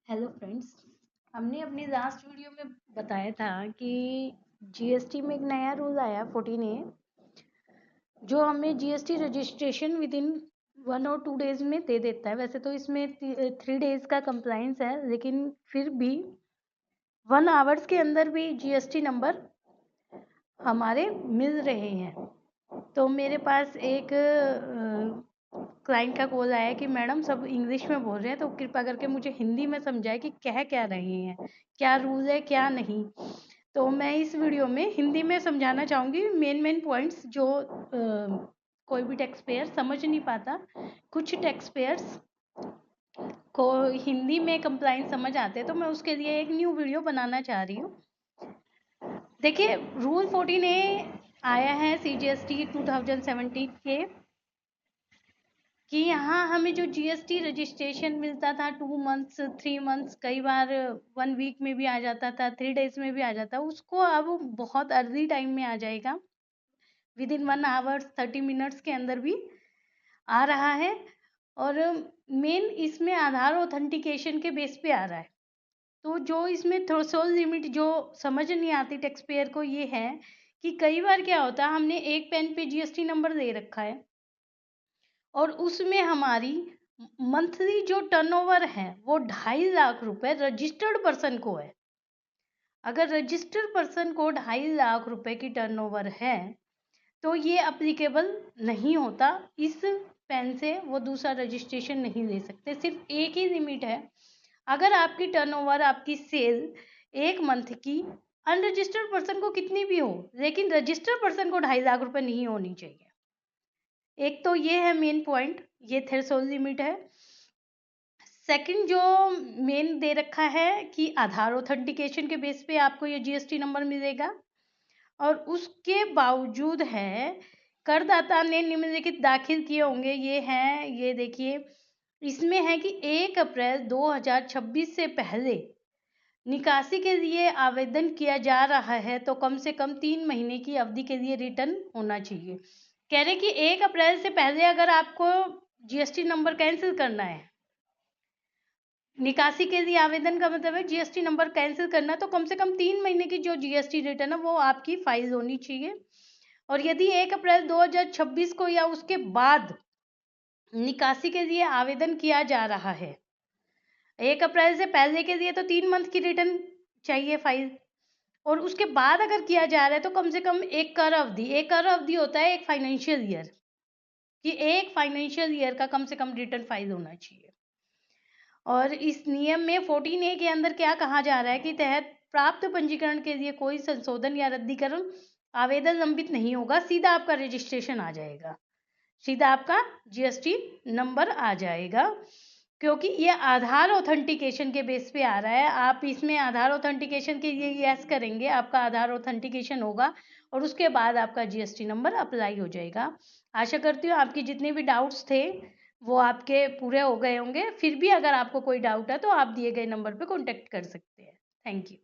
Hello friends. हमने अपनी last video में बताया था कि जीएसटी में एक नया रूल आया 14A, जो हमें जीएसटी रजिस्ट्रेशन विद इन 1 और 2 डेज में दे देता है। वैसे तो इसमें 3 डेज का कंप्लाइंस है, लेकिन फिर भी 1 आवर्स के अंदर भी जीएसटी नंबर हमारे मिल रहे हैं। तो मेरे पास एक क्लाइंट का कॉल आया कि मैडम सब इंग्लिश में बोल रहे हैं, तो कृपा करके मुझे हिंदी में समझाएं कि कह क्या रहे हैं, क्या रूल है क्या नहीं। तो मैं इस वीडियो में हिंदी में समझाना चाहूँगी मेन पॉइंट्स जो कोई भी टैक्स पेयर समझ नहीं पाता। कुछ टैक्स पेयर्स को हिंदी में कंप्लाइंस समझ आते हैं, तो मैं उसके लिए एक न्यू वीडियो बनाना चाह रही हूँ। देखिए, रूल 14A आया है CGST 2017 के, कि यहाँ हमें जो जीएसटी रजिस्ट्रेशन मिलता था 2 मंथ्स 3 मंथ्स, कई बार 1 वीक में भी आ जाता था, 3 डेज में भी आ जाता, उसको अब बहुत अर्ली टाइम में आ जाएगा। विद इन 1 आवर 30 मिनट्स के अंदर भी आ रहा है। और मेन इसमें आधार ऑथेंटिकेशन के बेस पे आ रहा है। तो जो इसमें थ्रेशोल्ड लिमिट जो समझ नहीं आती टैक्स पेयर को, ये है कि कई बार क्या होता है, हमने एक पेन पे जीएसटी नंबर दे रखा है और उसमें हमारी मंथली जो टर्नओवर है वो 2.5 लाख रुपए रजिस्टर्ड पर्सन को है। अगर रजिस्टर्ड पर्सन को 2.5 लाख रुपए की टर्नओवर है तो ये अप्लीकेबल नहीं होता। इस पेन से वो दूसरा रजिस्ट्रेशन नहीं ले सकते। सिर्फ एक ही लिमिट है, अगर आपकी टर्नओवर, आपकी सेल 1 मंथ की अनरजिस्टर्ड पर्सन को कितनी भी हो, लेकिन रजिस्टर्ड पर्सन को 2.5 लाख रुपए नहीं होनी चाहिए। एक तो ये है मेन पॉइंट, ये थ्रेशोल्ड लिमिट है। सेकंड जो मेन दे रखा है कि आधार ऑथेंटिकेशन के बेस पे आपको ये जीएसटी नंबर मिलेगा, और उसके बावजूद है करदाता ने निम्नलिखित दाखिल किए होंगे। ये हैं, ये देखिए, इसमें है कि 1 अप्रैल 2026 से पहले निकासी के लिए आवेदन किया जा रहा है तो कम से कम 3 महीने की अवधि के लिए रिटर्न होना चाहिए। कह रहे कि 1 अप्रैल से पहले अगर आपको जीएसटी नंबर कैंसिल करना है, निकासी के लिए आवेदन का मतलब है जीएसटी नंबर कैंसिल करना, तो कम से कम 3 महीने की जो जीएसटी रिटर्न है वो आपकी फाइल होनी चाहिए। और यदि 1 अप्रैल 2026 को या उसके बाद निकासी के लिए आवेदन किया जा रहा है, 1 अप्रैल से पहले के लिए तो 3 मंथ की रिटर्न चाहिए फाइल, और उसके बाद अगर किया जा रहा है तो कम से कम एक कर अवधि होता है एक फाइनेंशियल ईयर, कि एक फाइनेंशियल ईयर का कम से कम रिटर्न फाइल होना चाहिए। और इस नियम में 14A के अंदर क्या कहा जा रहा है कि तहत प्राप्त पंजीकरण के लिए कोई संशोधन या रद्दीकरण आवेदन लंबित नहीं होगा, सीधा आपका रजिस्ट्रेशन आ जाएगा, सीधा आपका जीएसटी नंबर आ जाएगा, क्योंकि ये आधार ऑथेंटिकेशन के बेस पे आ रहा है। आप इसमें आधार ऑथेंटिकेशन के लिए यस करेंगे, आपका आधार ऑथेंटिकेशन होगा और उसके बाद आपका जीएसटी नंबर अप्लाई हो जाएगा। आशा करती हूँ आपकी जितने भी डाउट्स थे वो आपके पूरे हो गए होंगे। फिर भी अगर आपको कोई डाउट है तो आप दिए गए नंबर पे कॉन्टेक्ट कर सकते हैं। Thank you.